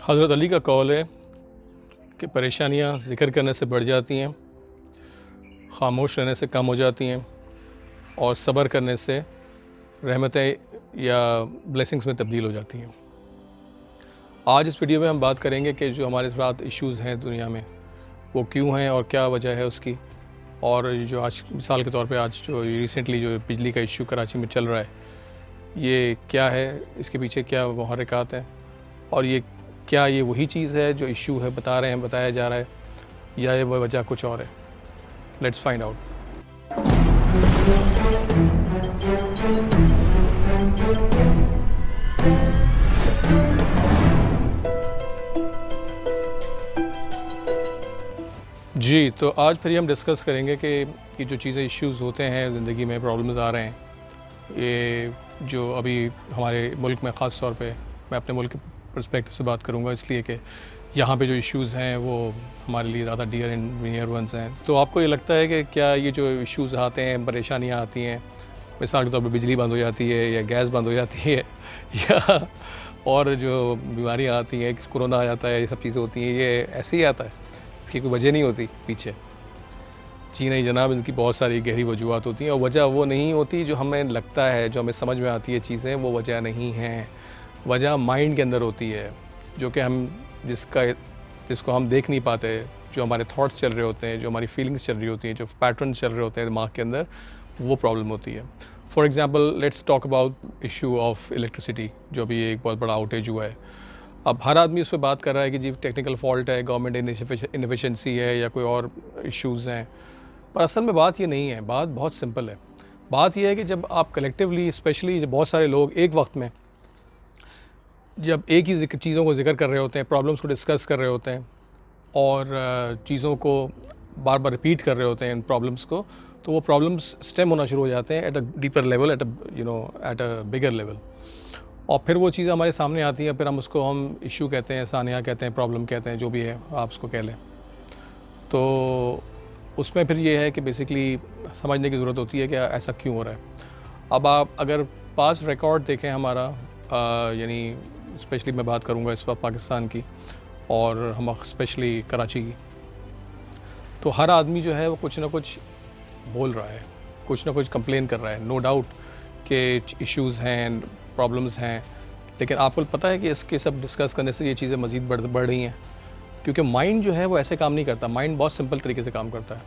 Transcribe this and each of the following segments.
हज़रत अली का कौल है कि परेशानियाँ ज़िक्र करने से बढ़ जाती हैं, ख़ामोश रहने से कम हो जाती हैं और सब्र करने से रहमतें या ब्लेसिंग्स में तब्दील हो जाती हैं। आज इस वीडियो में हम बात करेंगे कि जो हमारे साथ इश्यूज़ हैं दुनिया में, वो क्यों हैं और क्या वजह है उसकी। और जो आज मिसाल के तौर पे आज जो रिसेंटली जो बिजली का इश्यू कराची में चल रहा है, ये क्या है, इसके पीछे क्या मुहर्रिकात हैं और क्या ये वही चीज़ है जो इश्यू है बताया जा रहा है, या ये वजह कुछ और है। Let's find out. जी, तो आज फिर हम डिस्कस करेंगे कि ये जो चीज़ें इश्यूज़ होते हैं ज़िंदगी में, प्रॉब्लम्स आ रहे हैं, ये जो अभी हमारे मुल्क में ख़ास तौर पे, मैं अपने मुल्क के पर्सपेक्टिव से बात करूँगा इसलिए कि यहाँ पे जो इश्यूज़ हैं वो हमारे लिए ज़्यादा डियर एंड नियर वंस हैं। तो आपको ये लगता है कि क्या ये जो इश्यूज़ आते हैं, परेशानियाँ आती हैं, मिसाल के तौर पे बिजली बंद हो जाती है या गैस बंद हो जाती है या और जो बीमारियाँ आती हैं, कोरोना आ जाता है, ये सब चीज़ें होती हैं, ये ऐसे ही आता है? इसकी कोई वजह नहीं होती पीछे? जी नहीं जनाब, इनकी बहुत सारी गहरी वजूहत होती हैं और वजह वो नहीं होती जो हमें लगता है, जो हमें समझ में आती है चीज़ें, वो वजह नहीं हैं। वजह माइंड के अंदर होती है, जो कि जिसको हम देख नहीं पाते, जो हमारे थॉट्स चल रहे होते हैं, जो हमारी फीलिंग्स चल रही होती हैं, जो पैटर्न्स चल रहे होते हैं दिमाग के अंदर, वो प्रॉब्लम होती है। For example let's talk about issue of electricity, जो अभी एक बहुत बड़ा आउटेज हुआ है। अब हर आदमी उस पर बात कर रहा है कि जी टेक्निकल फॉल्ट है, गवर्नमेंट इनएफिशिएंसी है या कोई और इश्यूज़ हैं, पर असल में बात ये नहीं है। बात बहुत सिंपल है। बात ये है कि जब आप कलेक्टिवली, स्पेशली जब बहुत सारे लोग एक वक्त में जब एक ही चीज़ों को जिक्र कर रहे होते हैं, प्रॉब्लम्स को डिस्कस कर रहे होते हैं और चीज़ों को बार बार रिपीट कर रहे होते हैं इन प्रॉब्लम्स को, तो वो प्रॉब्लम्स स्टेम होना शुरू हो जाते हैं at a deeper level, at a bigger level. और फिर वो चीज़ें हमारे सामने आती हैं, फिर हम इशू कहते हैं, सानिया कहते हैं, प्रॉब्लम कहते हैं, जो भी है आप उसको कह लें। तो उसमें फिर ये है कि बेसिकली समझने की ज़रूरत होती है कि ऐसा क्यों हो रहा है। अब आप अगर पास्ट रिकॉर्ड देखें हमारा, यानी स्पेशली मैं बात करूँगा इस वक्त पाकिस्तान की और हम स्पेशली कराची की, तो हर आदमी जो है वो कुछ ना कुछ बोल रहा है, कुछ ना कुछ कंप्लेन कर रहा है। नो डाउट कि इश्यूज़ हैं, प्रॉब्लम्स हैं, लेकिन आपको पता है कि इसके सब डिस्कस करने से ये चीज़ें मज़ीद बढ़ रही हैं, क्योंकि माइंड जो है वो ऐसे काम नहीं करता। माइंड बहुत सिंपल तरीके से काम करता है।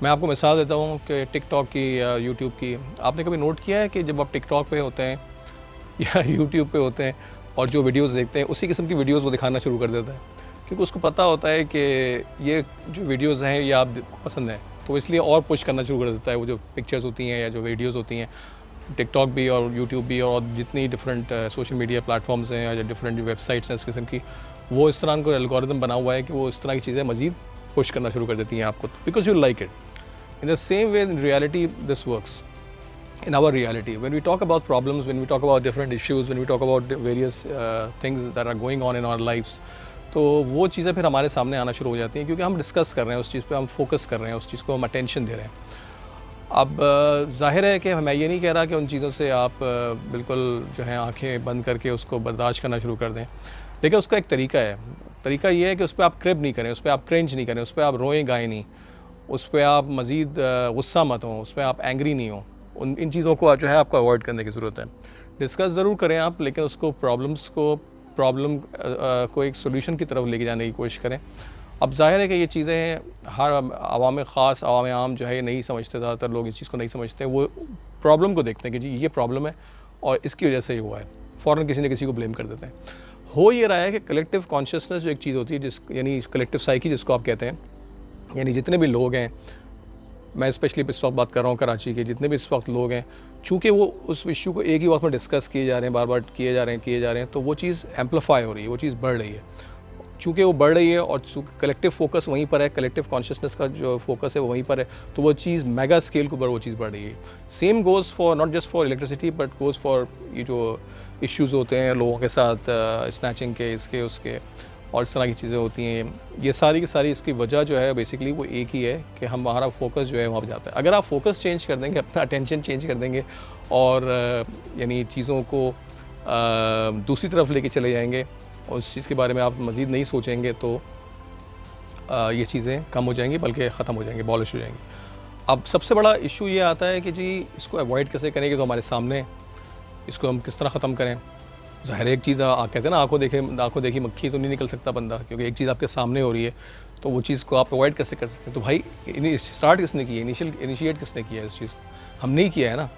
मैं आपको मिसाल देता हूँ कि टिकटॉक की या यूट्यूब की। आपने कभी नोट किया है कि जब आप टिकटॉक पे होते हैं या यूट्यूब पे होते हैं और जो वीडियोस देखते हैं, उसी किस्म की वीडियोस वो दिखाना शुरू कर देता है, क्योंकि उसको पता होता है कि ये जो वीडियोस हैं ये आपको पसंद हैं, तो इसलिए और पुश करना शुरू कर देता है। वो जो पिक्चर्स होती हैं या जो वीडियोस होती हैं, टिकटॉक भी और यूट्यूब भी और जितनी डिफरेंट सोशल मीडिया प्लेटफॉर्म्स हैं या डिफरेंट वेबसाइट्स हैं इस किस्म की, वो इस तरह का एल्गोरिदम बना हुआ है कि वो इस तरह की चीज़ें मज़ीद पुश करना शुरू कर देती हैं आपको, because you like it. In the same way in reality this works. In our reality, when we talk about problems, when we talk about different issues, when we talk about various things that are going on in our lives, तो वो चीज़ें फिर हमारे सामने आना शुरू हो जाती हैं, क्योंकि हम डिस्कस कर रहे हैं उस चीज़ पे, हम फोकस कर रहे हैं उस चीज़ को, हम अटेंशन दे रहे हैं। अब ज़ाहिर है कि मैं ये नहीं कह रहा कि उन चीज़ों से आप बिल्कुल जो है आंखें बंद करके उसको बर्दाश्त करना शुरू कर दें, लेकिन उसका एक तरीका है। तरीका ये है कि उस पर आप क्रिब नहीं करें, उस पर आप क्रिंज नहीं करें, उस पर आप रोएं गाएं नहीं, उस पर आप मज़ीद गुस्सा मत हों, उस पर आप एंग्री नहीं हों। इन चीज़ों को जो है आपको अवॉइड करने की ज़रूरत है। डिस्कस ज़रूर करें आप, लेकिन उसको प्रॉब्लम को एक सोल्यूशन की तरफ लेके जाने की कोशिश करें। अब ज़ाहिर है कि ये चीज़ें हर अवाम ख़ास, अवाम आम जो है ये नहीं समझते, ज़्यादातर लोग इस चीज़ को नहीं समझते। वो प्रॉब्लम को देखते हैं कि जी ये प्रॉब्लम है और इसकी वजह से ही हुआ है, फ़ौरन किसी न किसी को ब्लेम कर देते हैं। हो ये रहा है कि कलेक्टिव कॉन्शियसनेस जो एक चीज़ होती है, यानी कलेक्टिव साइकी जिसको आप कहते हैं, यानी जितने भी लोग हैं, मैं स्पेशली इस वक्त बात कर रहा हूँ कराची के, जितने भी इस वक्त लोग हैं, चूँकि वो उस इशू को एक ही वक्त में डिस्कस किए जा रहे हैं, बार बार किए जा रहे हैं, तो वो चीज़ एम्पलीफाई हो रही है, वो चीज़ बढ़ रही है। चूँकि वो बढ़ रही है और कलेक्टिव फोकस वहीं पर है, कलेक्टिव कॉन्शियसनेस का जो फोकस है वो वहीं पर है, तो वो चीज़ मेगा स्केल के ऊपर वो चीज़ बढ़ रही है। Same goes for not just for electricity, but goes for ये जो इश्यूज़ होते हैं लोगों के साथ, स्नैचिंग के, इसके उसके और इस तरह की चीज़ें होती हैं। ये सारी की सारी इसकी वजह जो है बेसिकली वो एक ही है कि हमारा फोकस जो है वहाँ पर जाता है। अगर आप फोकस चेंज कर देंगे, अपना अटेंशन चेंज कर देंगे और यानी चीज़ों को दूसरी तरफ लेके चले जाएंगे, और उस चीज़ के बारे में आप मज़ीद नहीं सोचेंगे तो ये चीज़ें कम हो जाएंगी, बल्कि ख़त्म हो जाएंगी, अबॉलिश हो जाएंगी। अब सबसे बड़ा इशू ये आता है कि जी इसको अवॉइड कैसे करेंगे, तो हमारे सामने इसको हम किस तरह ख़त्म करें। ज़ाहिर है एक चीज़ कहते हैं ना, आंखों देखी मक्खी तो नहीं निकल सकता बंदा, क्योंकि एक चीज़ आपके सामने हो रही है तो वो चीज़ को आप अवॉइड कैसे कर सकते हैं। तो भाई स्टार्ट किसने किया, इनिशिएट किसने किया है इस चीज़ को? हमने ही किया है ना।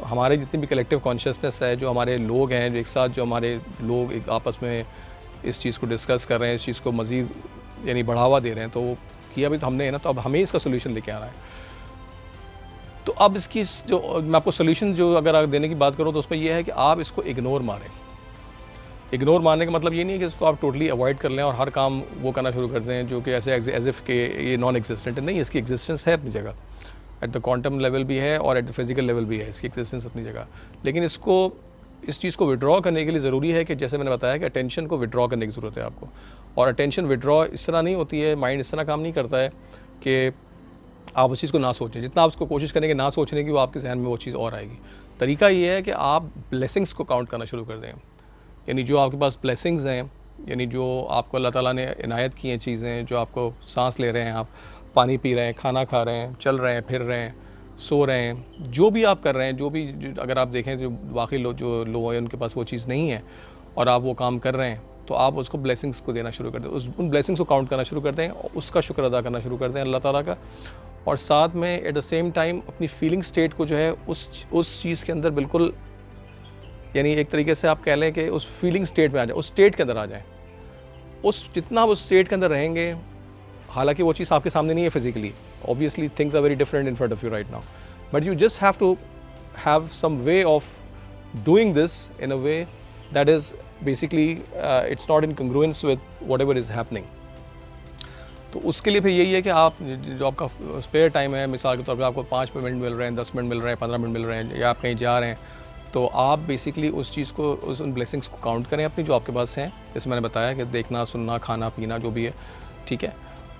हमारे जितनी भी कलेक्टिव कॉन्शियसनेस है, जो हमारे लोग हैं, जो एक साथ जो हमारे लोग एक आपस में इस चीज़ को डिस्कस कर रहे हैं, इस चीज़ को मज़ीद यानी बढ़ावा दे रहे हैं, तो वो किया भी तो हमने है ना। तो अब हमें इसका सोल्यूशन लेके आना है। तो अब इसकी जो मैं आपको सोल्यूशन जो अगर आप देने की बात करूँ तो उसमें यह है कि आप इसको इग्नोर मारें। इग्नोर मारने का मतलब ये नहीं है कि इसको आप टोटली अवॉइड कर लें और हर काम वो करना शुरू कर दें जो कि ऐसे एज इफ़ के ये नॉन एग्जिस्टेंट है। नहीं, इसकी एग्जिस्टेंस है अपनी जगह, एट द क्वांटम लेवल भी है और एट द फिजिकल लेवल भी है इसकी एग्जिस्टेंस अपनी जगह। लेकिन इस चीज़ को विड्रॉ करने के लिए ज़रूरी है कि जैसे मैंने बताया कि अटेंशन को विड्रॉ करने की ज़रूरत है आपको। और अटेंशन विड्रॉ इस तरह नहीं होती है, माइंड इस तरह काम नहीं करता है कि आप उस चीज़ को ना सोचें। जितना आप उसको कोशिश करेंगे ना सोचने की, वो आपके जहन में वो चीज़ और आएगी। तरीका ये है कि आप ब्लेसिंग्स को काउंट करना शुरू कर दें। यानी जो आपके पास ब्लेसिंग्स हैं, यानी जो आपको अल्लाह ताला ने इनायत की हैं चीज़ें, जो आपको सांस ले रहे हैं, आप पानी पी रहे हैं, खाना खा रहे हैं, चल रहे हैं, फिर रहे हैं, सो रहे हैं, जो भी आप कर रहे हैं, जो भी अगर आप देखें जो बाकी लोग हैं उनके पास वो चीज़ नहीं है और आप वो काम कर रहे हैं, तो आप उसको ब्लेसिंग्स को देना शुरू कर दें। उन ब्लेसिंग्स को काउंट करना शुरू कर दें, उसका शुक्र अदा करना शुरू कर दें अल्लाह ताला का। और साथ में एट द सेम टाइम अपनी फीलिंग स्टेट को जो है उस चीज़ के अंदर बिल्कुल, यानी एक तरीके से आप कह लें कि उस फीलिंग स्टेट में आ जाए, उस स्टेट के अंदर आ जाएं। जितना आप उस स्टेट के अंदर रहेंगे, हालांकि वो चीज़ आपके सामने नहीं है physically, obviously things are very different in front of you right now, but you just have to have some way of doing this in a way that is basically it's not in congruence with whatever is happening. तो उसके लिए फिर यही है कि आप जो आपका स्पेयर टाइम है, मिसाल के तौर पे आपको 5 मिनट मिल रहे हैं, 10 मिनट मिल रहे हैं, 15 मिनट मिल रहे हैं, या आप कहीं जा रहे हैं, तो आप बेसिकली उस चीज़ को उन ब्लेसिंग्स को काउंट करें अपनी जो आपके पास हैं। जैसे मैंने बताया कि देखना, सुनना, खाना पीना जो भी है, ठीक है।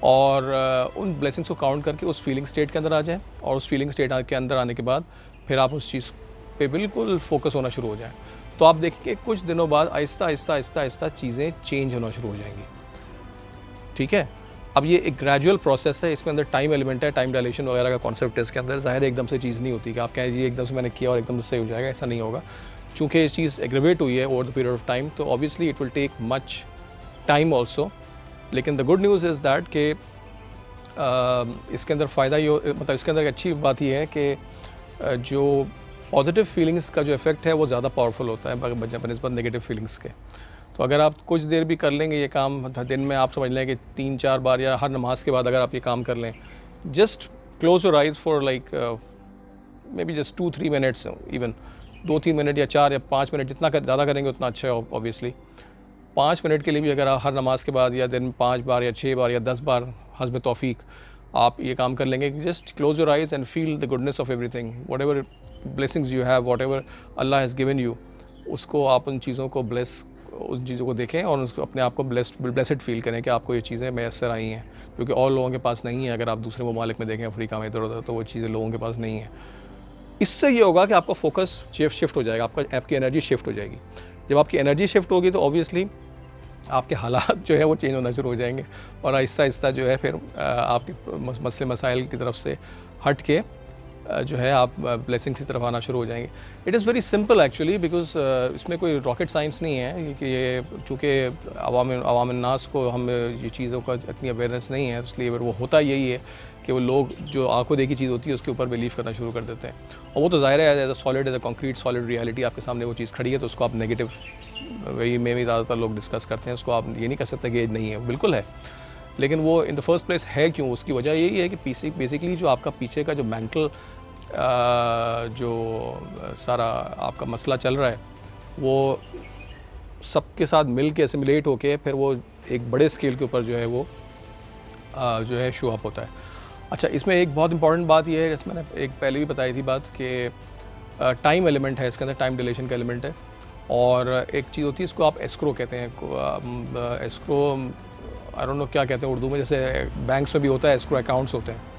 और उन ब्लेसिंग्स को काउंट करके उस फीलिंग स्टेट के अंदर आ जाएँ, और उस फीलिंग स्टेट के अंदर आने के बाद फिर आप उस चीज़ पे बिल्कुल फोकस होना शुरू हो जाएँ। तो आप देखेंगे कुछ दिनों बाद आहिस्ता आहिस्ता आहिस्ता आहिस्ता चीज़ें चेंज होना शुरू हो जाएंगी, ठीक है। अब ये एक ग्रेजुअल प्रोसेस है, इसके अंदर टाइम एलिमेंट है, टाइम डायलेशन वगैरह का कॉन्सेप्ट है इसके अंदर। ज़ाहिर है एकदम से चीज़ नहीं होती कि आप कहें जी एकदम से मैंने किया और एकदम से सही हो जाएगा, ऐसा नहीं होगा। चूँकि ये चीज़ एग्रीवेट हुई है over the period of time, तो obviously it will take much time also. लेकिन the good news is that कि इसके अंदर फ़ायदा ये मतलब इसके अंदर एक अच्छी बात ये है कि जो पॉजिटिव फीलिंग्स का जो इफ़ेक्ट है वो ज़्यादा पावरफुल होता है बनस्बत नेगेटिव फीलिंग्स के। तो अगर आप कुछ देर भी कर लेंगे ये काम, दिन में आप समझ लें कि 3-4 बार या हर नमाज के बाद अगर आप ये काम कर लें, just close your eyes for like may be just 2-3 minutes, even 2-3 minute या 4 या 5 मिनट, जितना ज़्यादा करेंगे उतना अच्छा है ऑब्वियसली। 5 मिनट के लिए भी अगर आप हर नमाज के बाद या दिन में 5 बार या 6 बार या 10 बार हस्ब तौफीक आप ये काम कर लेंगे, just close your eyes and feel the goodness of everything, whatever blessings you have, whatever Allah has given you, उसको आप उन चीज़ों को उन चीज़ों को देखें और उसको अपने आप को ब्लेसड फील करें कि आपको ये चीज़ें मैसर आई हैं, क्योंकि और लोगों के पास नहीं है। अगर आप दूसरे ममालिक में देखें, अफ्रीका में इधर उधर, तो वो चीज़ें लोगों के पास नहीं है। इससे ये होगा कि आपका फोकस शिफ्ट हो जाएगा, आपकी एनर्जी शिफ्ट हो जाएगी। जब आपकी एनर्जी शिफ्ट होगी तो ऑब्वियसली आपके हालात जो है वो चेंज होना शुरू हो जाएंगे, और आहिस्ता आहिस्ता जो है फिर आपके मसले मसाइल की तरफ से हट के जो है आप ब्लेसिंग्स की तरफ आना शुरू हो जाएंगे। It is very simple actually, because इसमें कोई रॉकेट साइंस नहीं है कि ये, चूँकि अवाम नास को हम ये चीज़ों का इतनी अवेयरनेस नहीं है, इसलिए वो होता यही है कि वो लोग जो आंखों देखी चीज़ होती है उसके ऊपर बिलीव करना शुरू कर देते हैं। और वो तो ज़ाहिर है as a solid, as a concrete solid reality आपके सामने वो चीज़ खड़ी है, तो उसको आप नेगेटिव वही में भी ज़्यादातर लोग डिस्कस करते हैं, उसको आप ये नहीं कह सकते कि ये नहीं है, बिल्कुल है। लेकिन वो इन द फर्स्ट प्लेस है क्यों, उसकी वजह यही है कि बेसिकली जो आपका पीछे का जो मेंटल जो सारा आपका मसला चल रहा है वो सबके साथ मिल के एसिमुलेट होके फिर वो एक बड़े स्केल के ऊपर जो है वो जो है शो अप होता है। अच्छा, इसमें एक बहुत इंपॉर्टेंट बात ये है, जैसे मैंने एक पहले भी बताई थी बात कि टाइम एलिमेंट है इसके अंदर, टाइम डिलेशन का एलिमेंट है। और एक चीज़ होती है, इसको आप एस्क्रो कहते हैं, एस्क्रो आई डोंट नो क्या कहते हैं उर्दू में, जैसे बैंक्स में भी होता है एस्क्रो अकाउंट्स होते हैं।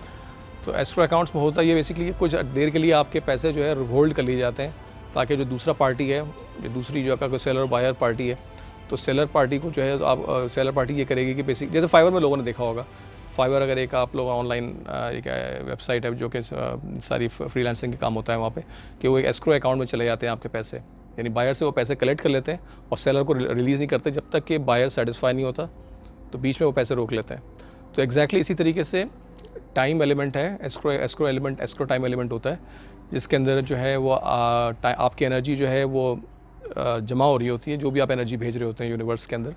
तो एस्क्रो अकाउंट्स में होता है ये बेसिकली कुछ देर के लिए आपके पैसे जो है होल्ड कर लिए जाते हैं, ताकि जो दूसरा पार्टी है, जो दूसरी जो आपका कोई सेलर बायर पार्टी है, तो सेलर पार्टी को जो है आप सेलर पार्टी ये करेगी कि बेसिक जैसे फाइवर में लोगों ने देखा होगा, फाइवर अगर एक आप लोग ऑनलाइन एक वेबसाइट है जो कि सारी फ्रीलांसिंग के काम होता है वहाँ पे, कि वो एक एस्क्रो अकाउंट में चले जाते हैं आपके पैसे, यानी बायर से वो पैसे कलेक्ट कर लेते हैं और सेलर को रिलीज़ नहीं करते जब तक कि बायर सेटिस्फाई नहीं होता, तो बीच में वो पैसे रोक लेते हैं। तो एग्जैक्टली इसी तरीके से टाइम एलिमेंट है, एस्क्रो टाइम एलिमेंट होता है, जिसके अंदर जो है वो आपकी एनर्जी जो है वो जमा हो रही होती है, जो भी आप एनर्जी भेज रहे होते हैं यूनिवर्स के अंदर,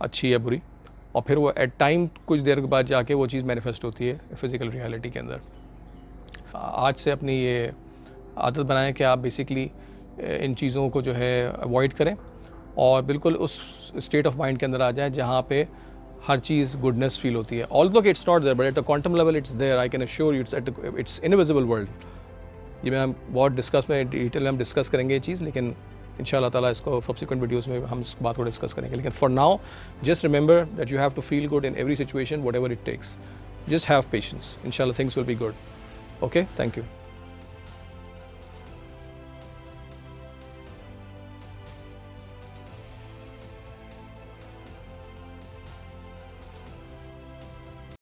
अच्छी या बुरी, और फिर वो एट टाइम कुछ देर के बाद जाके वो चीज़ मैनिफेस्ट होती है फिज़िकल रियलिटी के अंदर। आज से अपनी ये आदत बनाएं कि आप बेसिकली इन चीज़ों को जो है अवॉइड करें और बिल्कुल उस स्टेट ऑफ माइंड के अंदर आ जाएं जहाँ पे हर चीज़ गुडनेस फील होती है। ऑल्दो कि it's not there but at a quantum level it's there, I can assure you it's invisible world. ये मैं हम बहुत डिटेल में हम डिस्कस करेंगे ये चीज़, लेकिन इंशाल्लाह ताला इसको सब्सिक्वेंट वीडियोस में हम इस बात को डिस्कस करेंगे। लेकिन for now just remember that you have to feel good in every situation, whatever it takes, just have patience, इंशाल्लाह things will be good. Okay, thank you.